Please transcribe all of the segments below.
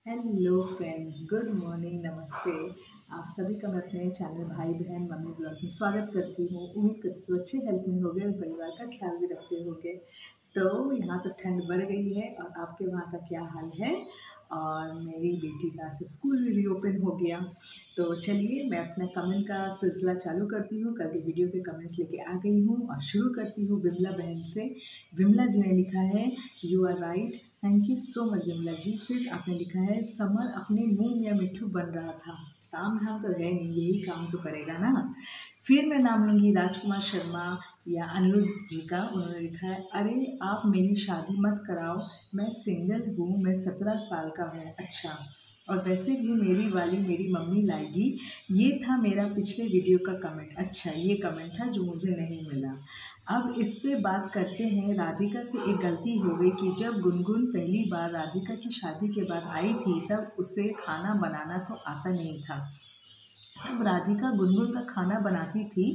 Hello friends, good morning, नमस्ते। आप सभी का मैं अपने चैनल भाई बहन मम्मी ब्लॉग में स्वागत करती हूँ। उम्मीद करती हूँ अच्छे हेल्थ में होंगे और परिवार का ख्याल भी रखते होंगे। तो यहाँ तो ठंड बढ़ गई है और आपके वहाँ का क्या हाल है। और मेरी बेटी का स्कूल भी रीओपन हो गया। तो चलिए मैं अपना कमेंट का सिलसिला चालू करती हूँ। कल के वीडियो के कमेंट्स लेके आ गई हूँ और शुरू करती हूँ विमला बहन से। विमला जी ने लिखा है, you are right, thank you so much Vimla ji. फिर आपने लिखा है, समर अपने मुंह या मिट्ठू बन रहा था, काम धाम तो है नहीं, यही काम तो करेगा ना। फिर मैं नाम लूँगी राजकुमार शर्मा या अनिरुद्ध जी का। उन्होंने लिखा है, अरे आप मेरी शादी मत कराओ, मैं सिंगल हूँ, मैं 17 साल का हूँ। अच्छा, और वैसे भी मेरी वाली मेरी मम्मी लाएगी। ये था मेरा पिछले वीडियो का कमेंट। अच्छा, ये कमेंट था जो मुझे नहीं मिला। अब इस पे बात करते हैं। राधिका से एक गलती हो गई कि जब गुनगुन पहली बार राधिका की शादी के बाद आई थी तब उसे खाना बनाना तो आता नहीं था। तब राधिका गुनगुन का खाना बनाती थी।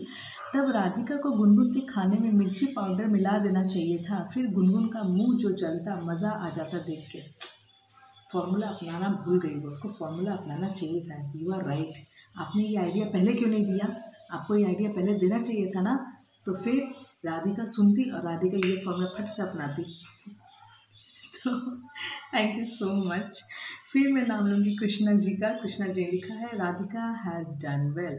तब राधिका को गुनगुन के खाने में मिर्ची पाउडर मिला देना चाहिए था, फिर गुनगुन का मुंह जो जलता, मज़ा आ जाता देख के। फॉर्मूला अपनाना भूल गई वो, उसको फॉर्मूला अपनाना चाहिए था। You are right. आपने ये आइडिया पहले क्यों नहीं दिया? आपको ये आइडिया पहले देना चाहिए था ना। तो फिर राधिका सुनती और राधिका ये फॉर्मूला फट से अपनाती। तो थैंक यू सो मच। फिर मैं नाम लूँगी कृष्णा जी का। कृष्णा जी ने लिखा है, राधिका हैज़ डन वेल।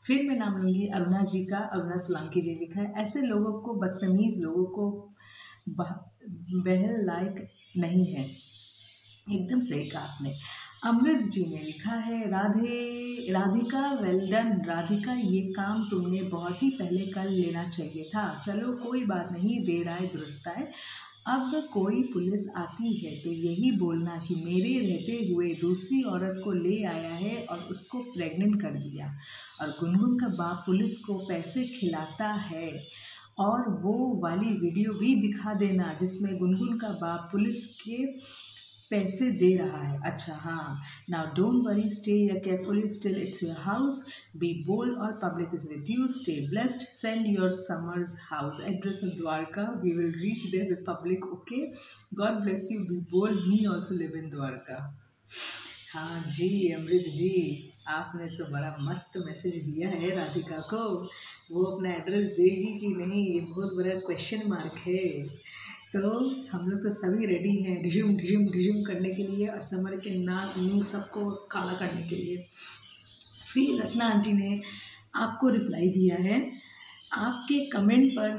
फिर मैं नाम लूँगी अरुणा जी का। अरुणा सोलंकी जी ने लिखा है, ऐसे लोगों को, बदतमीज़ लोगों को बहल लायक नहीं है। एकदम सही कहा आपने। अमृत जी ने लिखा है, राधिका वेल डन। राधिका, ये काम तुमने बहुत ही पहले कर लेना चाहिए था। चलो कोई बात नहीं, देर आए दुरुस्त आए। अब कोई पुलिस आती है तो यही बोलना कि मेरे रहते हुए दूसरी औरत को ले आया है और उसको प्रेग्नेंट कर दिया। और गुनगुन का बाप पुलिस को पैसे खिलाता है, और वो वाली वीडियो भी दिखा देना जिसमें गुनगुन का बाप पुलिस के पैसे दे रहा है। अच्छा हाँ, now don't worry, stay carefully, still it's your house, be bold और public is with you, stay blessed, send your summers house, address of Dwarka, we will reach there with public, okay, God bless you, be bold, me also live in Dwarka. हाँ जी अमृत जी, आपने तो बड़ा मस्त message दिया है राधिका को। वो अपना एड्रेस देगी कि नहीं, ये बहुत बड़ा क्वेश्चन मार्क है। तो हम लोग तो सभी रेडी हैं ढिजुम ढिजुम ढिजुम करने के लिए और समर के नाक मुंह सबको काला करने के लिए। फिर रत्ना आंटी ने आपको रिप्लाई दिया है, आपके कमेंट पर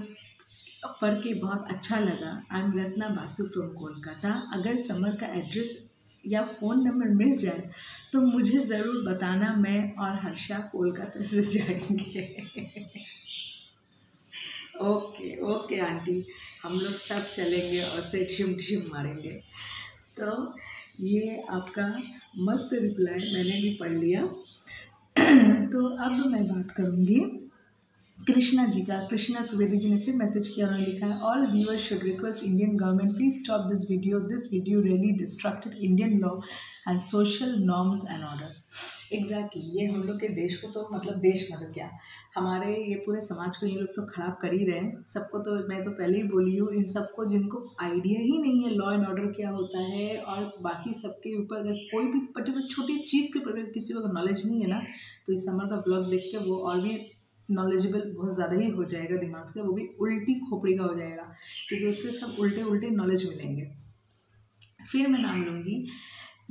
पढ़ के बहुत अच्छा लगा। I am Ratna Basu from Kolkata. अगर समर का एड्रेस या फ़ोन नंबर मिल जाए तो मुझे ज़रूर बताना, मैं और हर्षा कोलकाता से जाएंगे। ओके ओके आंटी, हम लोग सब चलेंगे और से ढिम ढिम मारेंगे। तो ये आपका मस्त रिप्लाई मैंने भी पढ़ लिया। तो अब मैं बात करूँगी कृष्णा जी का। कृष्णा सुवेदी जी ने फिर मैसेज किया, उन्होंने लिखा है, all viewers should request Indian government please stop this video really distracted Indian law and social norms and order. Exactly, ये हम लोग के देश को तो देश मतलब क्या, हमारे ये पूरे समाज को ये लोग तो खराब कर ही रहे हैं। सबको तो मैं तो पहले ही बोली हूँ, इन सबको जिनको आइडिया ही नहीं है लॉ एंड ऑर्डर क्या होता है और बाकी सबके ऊपर अगर कोई भी पर्टिकुलर छोटी चीज़ के ऊपर किसी को नॉलेज नहीं है ना, तो इस समर का ब्लॉग देख के वो और भी नॉलेजेबल बहुत ज़्यादा ही हो जाएगा दिमाग से, वो भी उल्टी खोपड़ी का हो जाएगा, क्योंकि उससे सब उल्टे उल्टे नॉलेज मिलेंगे। फिर मैं नाम लूँगी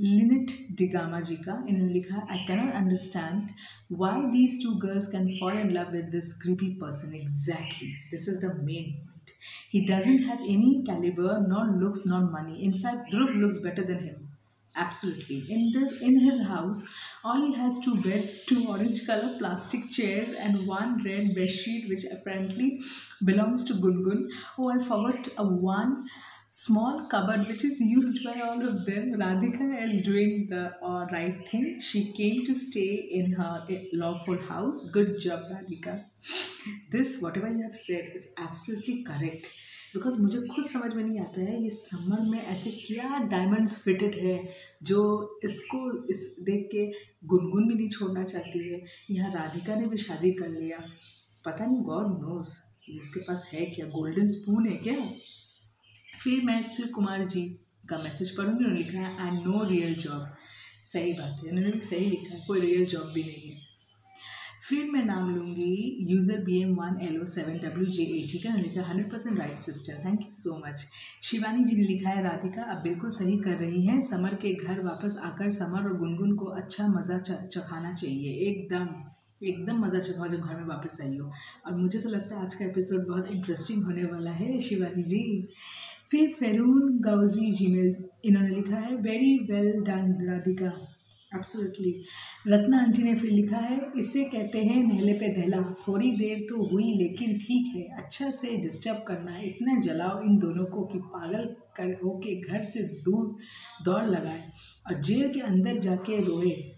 लिनिट डिगामा जी का। इन्होंने लिखा, I cannot understand why these two girls can fall in love with this creepy person. Exactly, this is the main point. He doesn't have any calibre, not looks, not money. In fact Dhruv looks better than him. Absolutely. In his house, all he has 2 beds, 2 orange color plastic chairs, and 1 red bed sheet, which apparently belongs to Gungun. Oh, I forgot one small cupboard which is used by all of them. Radhika is doing the right thing. She came to stay in her lawful house. Good job, Radhika. This, whatever you have said, is absolutely correct. Because मुझे खुद समझ में नहीं आता है ये summer में ऐसे क्या डायमंड्स फिटेड है जो इसको इस देख के गुनगुन भी नहीं छोड़ना चाहती है। यहाँ राधिका ने भी शादी कर लिया, पता नहीं, गॉड नोस उसके पास है क्या, गोल्डन स्पून है क्या। फिर मैं शिव कुमार जी का मैसेज पढ़ूंगी। उन्होंने लिखा है आई नो रियल जॉब। सही बात है, उन्होंने भी सही लिखा है, कोई रियल जॉब भी नहीं है। फिर मैं नाम लूँगी यूज़र BM1LO7WJ80 का, लिखा 100% right sister, thank you so much. Shivani ji ने लिखा है राधिका अब बिल्कुल सही कर रही हैं, समर के घर वापस आकर समर और गुनगुन को अच्छा मज़ा चखाना चाहिए। एकदम मज़ा चखाओ जब घर में वापस आई हो। और मुझे तो लगता है आज का एपिसोड बहुत इंटरेस्टिंग होने वाला है शिवानी जी। फिर फेरून गाउजी जी ने इन्होंने लिखा है very well done Radhika, absolutely. Ratna aunty ने फिर लिखा है इसे कहते हैं नहले पे दहला, थोड़ी देर तो हुई लेकिन ठीक है, अच्छा से डिस्टर्ब करना, इतना जलाओ इन दोनों को कि पागल कर होके घर से दूर दौड़ लगाए और जेल के अंदर जाके रोए।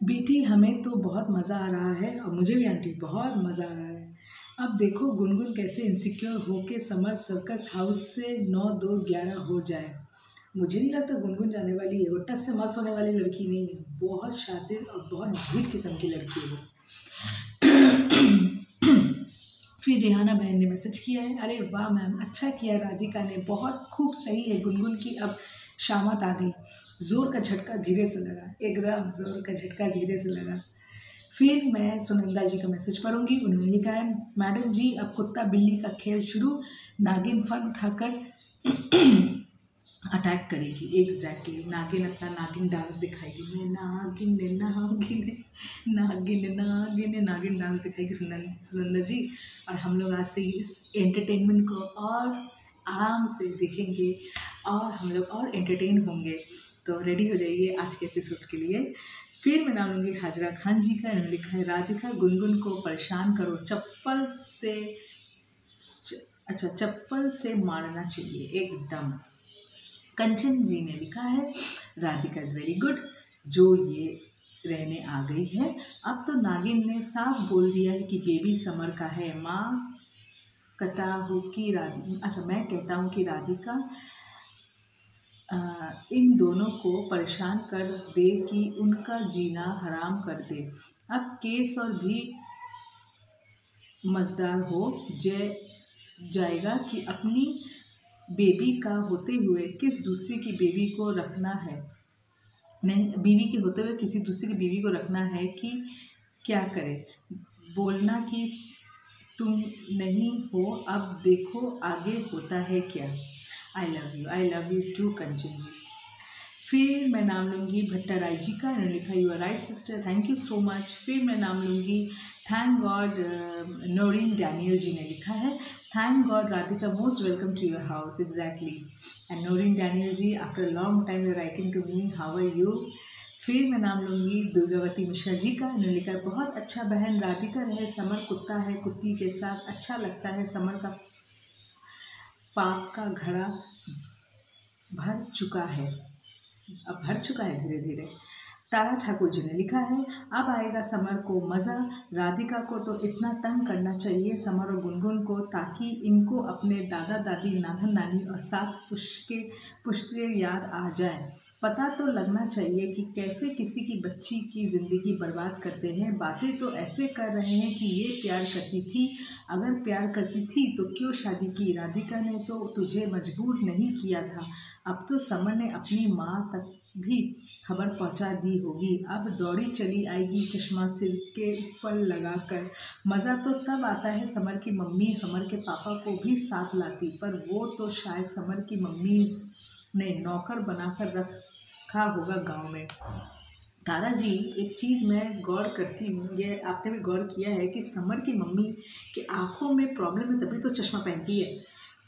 बेटी हमें तो बहुत मज़ा आ रहा है और मुझे भी आंटी बहुत मज़ा आ रहा है। अब देखो गुनगुन कैसे इनसिक्योर होके समर सर्कस हाउस से 9-2-11 हो जाए। मुझे नहीं लगता गुनगुन जाने वाली है, वो टस से मस होने वाली लड़की नहीं है, बहुत शातिर और बहुत ढीठ किस्म की लड़की है वो। फिर रेहाना बहन ने मैसेज किया है अरे वाह मैम, अच्छा किया राधिका ने, बहुत खूब, सही है गुनगुन की अब शामत आ गई, जोर का झटका धीरे से लगा, एकदम जोर का झटका धीरे से लगा। फिर मैं सुनंदा जी का मैसेज पढ़ूंगी। उन्होंने लिखा है मैडम जी अब कुत्ता बिल्ली का खेल शुरू, नागिन फन उठाकर अटैक करेगी। एग्जैक्टली, नागिन अपना नागिन डांस दिखाएगी, मैं नागिन नागिन नागिन नागिन नागिन डांस दिखाएगी सुनंदा जी। और हम लोग आज से इस एंटरटेनमेंट को और आराम से देखेंगे और हम लोग और एंटरटेन होंगे। तो रेडी हो जाइए आज के एपिसोड के लिए। फिर मैं नाम लूँगी हाजरा खान जी का। इन्होंने लिखा है राधिका गुनगुन को परेशान करो, चप्पल से मारना चाहिए एकदम। कंचन जी ने लिखा है राधिका इज़ वेरी गुड, जो ये रहने आ गई है। अब तो नागिन ने साफ बोल दिया है कि बेबी समर का है। माँ कहता हूँ कि मैं कहता हूँ कि राधिका इन दोनों को परेशान कर दे कि उनका जीना हराम कर दे। अब केस और भी मज़ेदार हो जाएगा कि अपनी बेबी का होते हुए किस दूसरे की बेबी को रखना है, नहीं बीवी के होते हुए किसी दूसरे की बीवी को रखना है कि क्या करे, बोलना कि तुम नहीं हो, अब देखो आगे होता है क्या। I love you too Kanchan ji. फिर मैं नाम लूँगी भट्टाराय जी का। इन्होंने लिखा you are right sister, thank you so much. फिर मैं नाम लूँगी thank God Noreen Daniel ji ने लिखा है thank God Radhika most welcome to your house. Exactly, and Noreen Daniel ji after long time you writing to me, how are you. फिर मैं नाम लूँगी दुर्गावती मिश्रा जी का। इन्होंने लिखा है बहुत अच्छा बहन, राधिका रहे समर कुत्ता है, कुत्ती के साथ अच्छा लगता है, समर का पाप का घड़ा भर चुका है, अब भर चुका है धीरे धीरे। तारा ठाकुर जी ने लिखा है अब आएगा समर को मज़ा, राधिका को तो इतना तंग करना चाहिए समर और गुनगुन को ताकि इनको अपने दादा दादी नाना नानी और साथ पुश्ते याद आ जाए। पता तो लगना चाहिए कि कैसे किसी की बच्ची की ज़िंदगी बर्बाद करते हैं। बातें तो ऐसे कर रहे हैं कि ये प्यार करती थी, अगर प्यार करती थी तो क्यों शादी की, राधिका ने तो तुझे मजबूर नहीं किया था। अब तो समर ने अपनी माँ तक भी खबर पहुंचा दी होगी, अब दौड़ी चली आएगी चश्मा सिर के ऊपर लगाकर। मज़ा तो तब आता है समर की मम्मी समर के पापा को भी साथ लाती, पर वो तो शायद समर की मम्मी ने नौकर बनाकर रखा होगा गांव में। तारा जी, एक चीज़ मैं गौर करती हूँ, ये आपने भी गौर किया है कि समर की मम्मी के आँखों में प्रॉब्लम है तभी तो चश्मा पहनती है,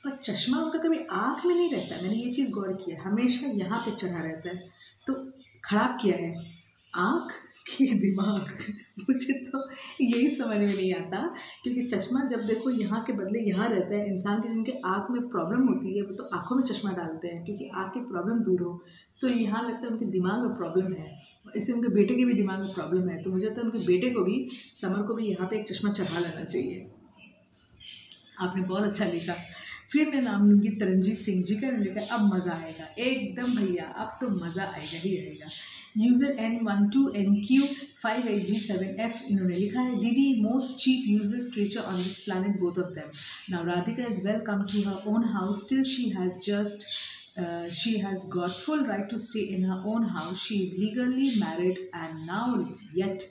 पर चश्मा उनका कभी आँख में नहीं रहता। मैंने ये चीज़ गौर किया, हमेशा यहाँ पे चढ़ा रहता है। तो खराब किया है आँख की दिमाग मुझे तो यही समझ में नहीं आता, क्योंकि चश्मा जब देखो यहाँ के बदले यहाँ रहता है। इंसान के जिनके आँख में प्रॉब्लम होती है वो तो आँखों में चश्मा डालते हैं क्योंकि आँख की प्रॉब्लम दूर हो, तो यहाँ लगता है उनके दिमाग में प्रॉब्लम है, इससे उनके बेटे के भी दिमाग में प्रॉब्लम है। तो मुझे तो उनके बेटे को भी समर को भी यहाँ पे एक चश्मा चढ़ा लेना चाहिए। आपने बहुत अच्छा लिखा। फिर मैं नाम लूँगी तरनजीत सिंह जी का। लिखा अब मज़ा आएगा, एकदम भैया अब तो मज़ा आएगा ही आएगा। यूज़र N12NQ58G7F इन्होंने लिखा है दीदी most cheap useless creature on this planet both of them. Now Radhika is welcome to her own house, still she has just she has got full right to stay in her own house. She is legally married and now yet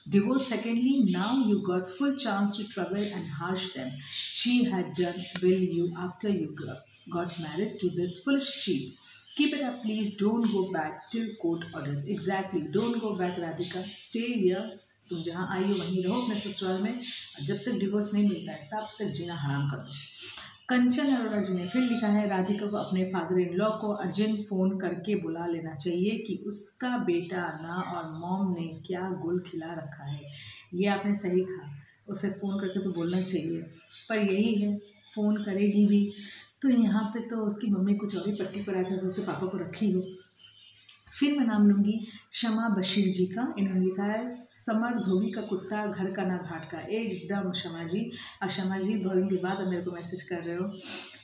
divorced. Secondly, now you got full chance to trouble and harsh them. She had done well you after you got married to this foolish cheat. Keep it up, please. Don't go back till court orders. Exactly. Don't go back, Radhika. Stay here. तुम जहाँ आई हो वहीं रहो अपने ससुराल में। जब तक डिवोर्स नहीं मिलता है तब तक जीना हराम कर दो। कंचन अरोड़ा जी ने फिर लिखा है, राधिका को अपने फादर इन लॉ को अर्जेंट फ़ोन करके बुला लेना चाहिए कि उसका बेटा ना और मॉम ने क्या गुल खिला रखा है। ये आपने सही कहा, उसे फ़ोन करके तो बोलना चाहिए, पर यही है फ़ोन करेगी भी तो यहाँ पे तो उसकी मम्मी कुछ और ही पट्टी पर आकर उसके पापा को रखी हो। फिर मैं नाम लूँगी शमा बशीर जी का। इन्होंने लिखा है, समर धोबी का कुत्ता घर का ना घाट का। एकदम शमा जी, और शमा जी बहुत दिन के बाद मेरे को मैसेज कर रहे हो।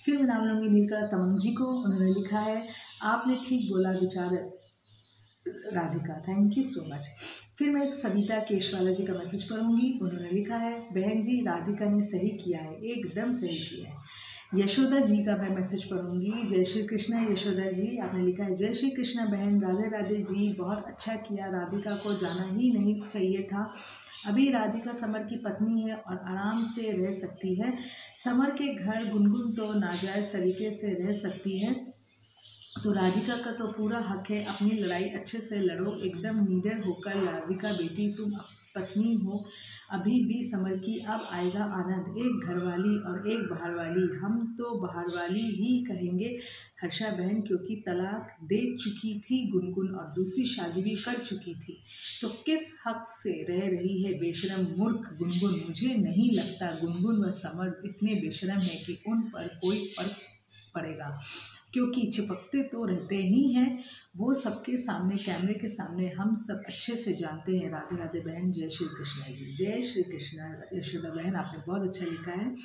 फिर मैं नाम लूँगी नीलकला तमंग जी को। उन्होंने लिखा है, आपने ठीक बोला विचार Radhika, thank you so much. फिर मैं एक सविता केशवाला जी का मैसेज पढ़ूँगी। उन्होंने लिखा है, बहन जी राधिका ने सही किया है, एकदम सही किया है। यशोदा जी का मैं मैसेज पढ़ूंगी। जय श्री कृष्णा यशोदा जी, आपने लिखा है, जय श्री कृष्णा बहन, राधे राधे जी, बहुत अच्छा किया, राधिका को जाना ही नहीं चाहिए था। अभी राधिका समर की पत्नी है और आराम से रह सकती है। समर के घर गुनगुन तो नाजायज़ तरीके से रह सकती है, तो राधिका का तो पूरा हक है, अपनी लड़ाई अच्छे से लड़ो, एकदम नीडर होकर। राधिका बेटी तुम पत्नी हो, अभी भी समर की अब आएगा आनंद, एक घरवाली और एक बाहर वाली। हम तो बाहर वाली ही कहेंगे हर्षा बहन, क्योंकि तलाक दे चुकी थी गुनगुन और दूसरी शादी भी कर चुकी थी, तो किस हक से रह रही है बेशरम मूर्ख गुनगुन। मुझे नहीं लगता गुनगुन व समर इतने बेशरम है कि उन पर कोई फर्क पड़ेगा, क्योंकि चिपकते तो रहते ही हैं वो सबके सामने, कैमरे के सामने, हम सब अच्छे से जानते हैं। राधे राधे बहन, जय श्री कृष्णा जी। जय श्री कृष्णा यशोदा बहन, आपने बहुत अच्छा लिखा है।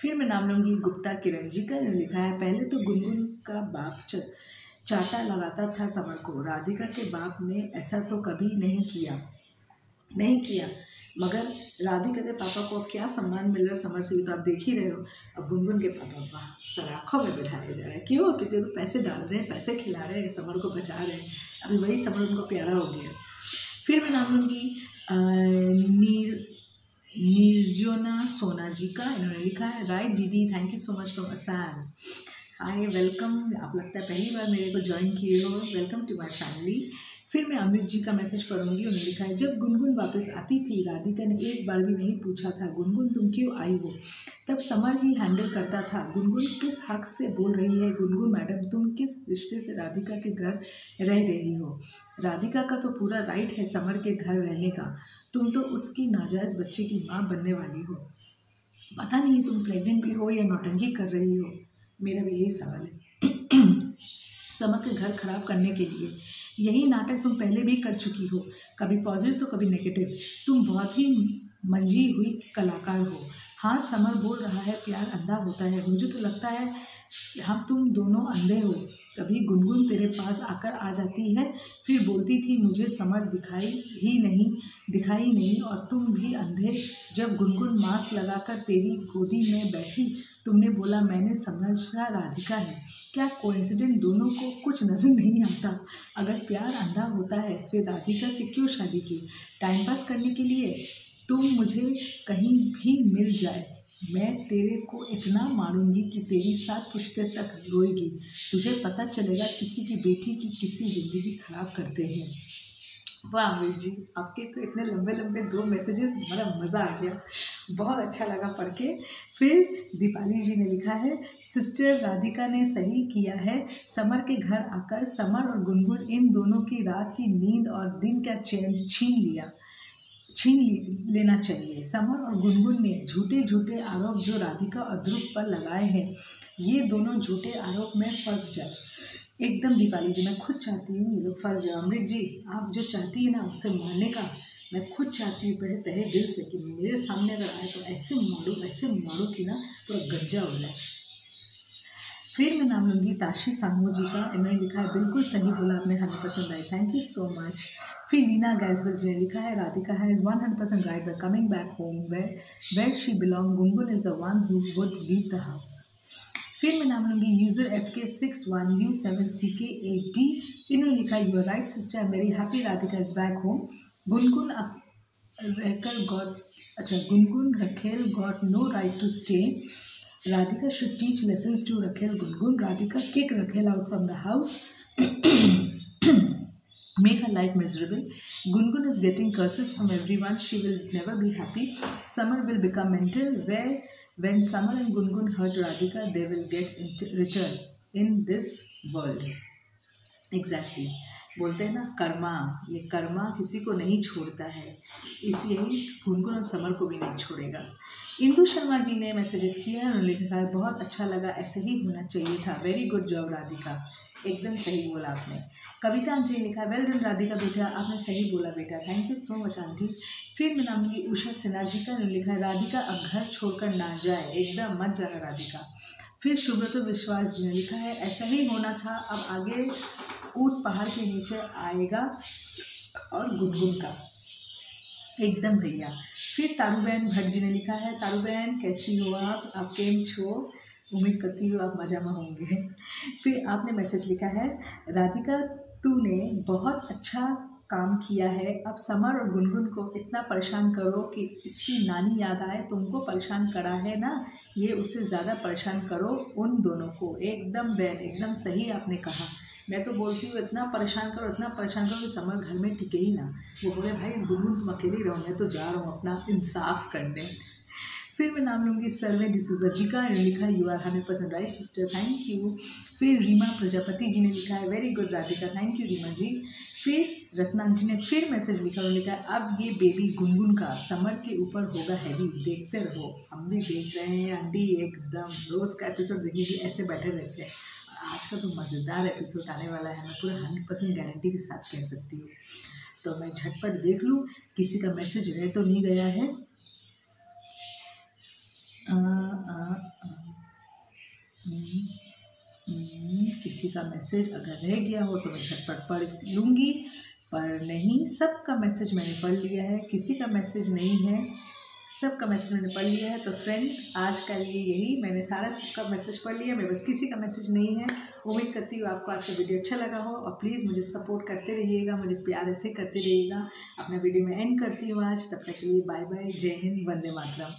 फिर मैं नाम लूँगी गुप्ता किरण जी का। लिखा है, पहले तो गुनगुन का बाप चाटा लगाता था समर को, राधिका के बाप ने ऐसा तो कभी नहीं किया, मगर राधिका के पापा को अब क्या सम्मान मिल रहा है समर से, तो आप देख ही रहे हो। अब गुनगुन के पापा वाह सलाखों में बिठाया जा रहा है, क्यों? क्योंकि तो पैसे डाल रहे हैं, पैसे खिला रहे हैं, समर को बचा रहे हैं, अभी वही समर उनको प्यारा हो गया। फिर मैं नाम लूँगी निर्जोना सोना जी का। इन्होंने लिखा है, राइट दीदी, thank you so much from Assam. Hi welcome, आप लगता है पहली बार मेरे को ज्वाइन किए हो, वेलकम टू माय फैमिली। फिर मैं अमृत जी का मैसेज पढ़ूंगी। उन्होंने लिखा है, जब गुनगुन वापस आती थी राधिका ने एक बार भी नहीं पूछा था गुनगुन तुम क्यों आई हो, तब समर ही हैंडल करता था। गुनगुन किस हक से बोल रही है गुनगुन मैडम, तुम किस रिश्ते से राधिका के घर रह रही हो? राधिका का तो पूरा राइट है समर के घर रहने का, तुम तो उसकी नाजायज़ बच्चे की माँ बनने वाली हो। पता नहीं तुम प्रेग्नेंट भी हो या नौटंकी कर रही हो, मेरा भी यही सवाल है। समर के घर खराब करने के लिए यही नाटक तुम पहले भी कर चुकी हो, कभी पॉजिटिव तो कभी नेगेटिव। तुम बहुत ही मंजी हुई कलाकार हो। हाँ समर बोल रहा है प्यार अंधा होता है, मुझे तो लगता है हम तुम दोनों अंधे हो। कभी गुनगुन तेरे पास आकर आ जाती है, फिर बोलती थी मुझे समर दिखाई नहीं और तुम भी अंधे। जब गुनगुन मास्क लगाकर तेरी गोदी में बैठी, तुमने बोला मैंने समझा राधिका है। क्या कोइंसिडेंट, दोनों को कुछ नज़र नहीं आता? अगर प्यार अंधा होता है फिर राधिका से क्यों शादी की? टाइम पास करने के लिए? तुम मुझे कहीं भी मिल जाए, मैं तेरे को इतना मारूंगी कि तेरी 7 पुश्ते तक रोएगी। तुझे पता चलेगा किसी की बेटी की किसी ज़िंदगी ख़राब करते हैं। वाह अमृत जी, आपके तो इतने लंबे लंबे 2 मैसेजेस, बड़ा मज़ा आ गया, बहुत अच्छा लगा पढ़ के। फिर दीपाली जी ने लिखा है, सिस्टर राधिका ने सही किया है समर के घर आकर। समर और गुनगुन इन दोनों की रात की नींद और दिन का चैन छीन लेना चाहिए। समर और गुनगुन ने झूठे आरोप जो राधिका और ध्रुव पर लगाए हैं, ये दोनों झूठे आरोप में फंस जाए। एकदम दीपाली जी, मैं खुद चाहती हूँ ये लोग फंस जाए। अमृत जी, आप जो चाहती है ना उसे मारने का, मैं खुद चाहती हूँ तहे दिल से कि मेरे सामने अगर आए तो ऐसे मारो कि ना पूरा गंजा हो जाए। फिर मैं नाम लूँगी ताशी सामू जी का। इन्होंने लिखा है, बिल्कुल सही बोला आपने, 100% right, thank you so much. फिर लीना गैसवल जी ने लिखा है, Radhika has 100% right by coming back home where she belong. Gungun is the one who would leave the house. फिर मैं नाम लूँगी यूज़र FK61U7CK8D। इन्होंने लिखा your right sister, I am very happy Radhika is back home. Gungun Raquel got no right to stay. Radhika should teach lessons to Raquel Gungun. Radhika kick Raquel out from the house. Make her life miserable. Gungun is getting curses from everyone. She will never be happy. Summer will become mental. When Summer and Gungun hurt Radhika, they will get return in this world. Exactly. बोलते हैं ना कर्मा, ये कर्मा किसी को नहीं छोड़ता है, इसलिए गुनगुन और समर को भी नहीं छोड़ेगा। इंदु शर्मा जी ने मैसेजेस किया है, उन्होंने लिखा है बहुत अच्छा लगा, ऐसे ही होना चाहिए था, वेरी गुड जॉब राधिका, एकदम सही बोला आपने। कविता आंटी ने लिखा वेल डन राधिका बेटा, आपने सही बोला बेटा, thank you so much aunty. फिर मैं नाम लूँगी उषा सिन्हा जी का, उन्होंने लिखा है राधिका अब घर छोड़कर ना जाए, एकदम मत जाना राधिका। फिर सुब्रत विश्वास जी ने लिखा है ऐसा ही होना था, अब आगे ऊँट पहाड़ के नीचे आएगा और गुनगुन का, एकदम भैया। फिर तारूबहन भट्ट जी ने लिखा है तारूबहन कैसी हो आप केम छो, उम्मीद करती हूँ आप मज़ा में होंगे। फिर आपने मैसेज लिखा है राधिका तूने बहुत अच्छा काम किया है, अब समर और गुनगुन को इतना परेशान करो कि इसकी नानी याद आए, तुमको परेशान करा है ना, ये उससे ज़्यादा परेशान करो उन दोनों को, एकदम बैन, एकदम सही आपने कहा। मैं तो बोलती हूँ इतना परेशान करो कि समर घर में टिके ही ना। वो बोले भाई गुनगुन तुम अकेली रहो, मैं तो जा रहा हूँ अपना इंसाफ करने। फिर मैं नाम लूँगी सर्वे डिसूजा जी का, इन्होंने लिखा you are 100% right sister, thank you. फिर रीमा प्रजापति जी ने लिखा है very good Radhika, thank you Reema ji. फिर रत्नांजी ने फिर मैसेज लिखा, उन्होंने लिखा है अब ये बेबी गुनगुन का समर के ऊपर होगा हैवी, देखते रहो। हम भी देख रहे हैं आंटी, एकदम रोज़ का एपिसोड देखिए, ऐसे बैठे रहते हैं। आज का तो मज़ेदार एपिसोड आने वाला है, मैं पूरा 100% गारंटी के साथ कह सकती हूँ। तो मैं झटपट देख लूँ किसी का मैसेज रह तो नहीं गया है। किसी का मैसेज अगर रह गया हो तो मैं झटपट पढ़ लूँगी, पर नहीं, सबका मैसेज मैंने पढ़ लिया है, किसी का मैसेज नहीं है, सबका मैसेज मैंने पढ़ लिया है। तो फ्रेंड्स आज का लिए यही, मैंने सारा सबका मैसेज पढ़ लिया, मेरे बस किसी का मैसेज नहीं है। उम्मीद करती हूँ आपको आज का वीडियो अच्छा लगा हो, और प्लीज़ मुझे सपोर्ट करते रहिएगा, मुझे प्यार ऐसे करते रहिएगा। अपना वीडियो में एंड करती हूँ आज, तब तक के लिए बाय बाय, जय हिंद, वंदे मातरम।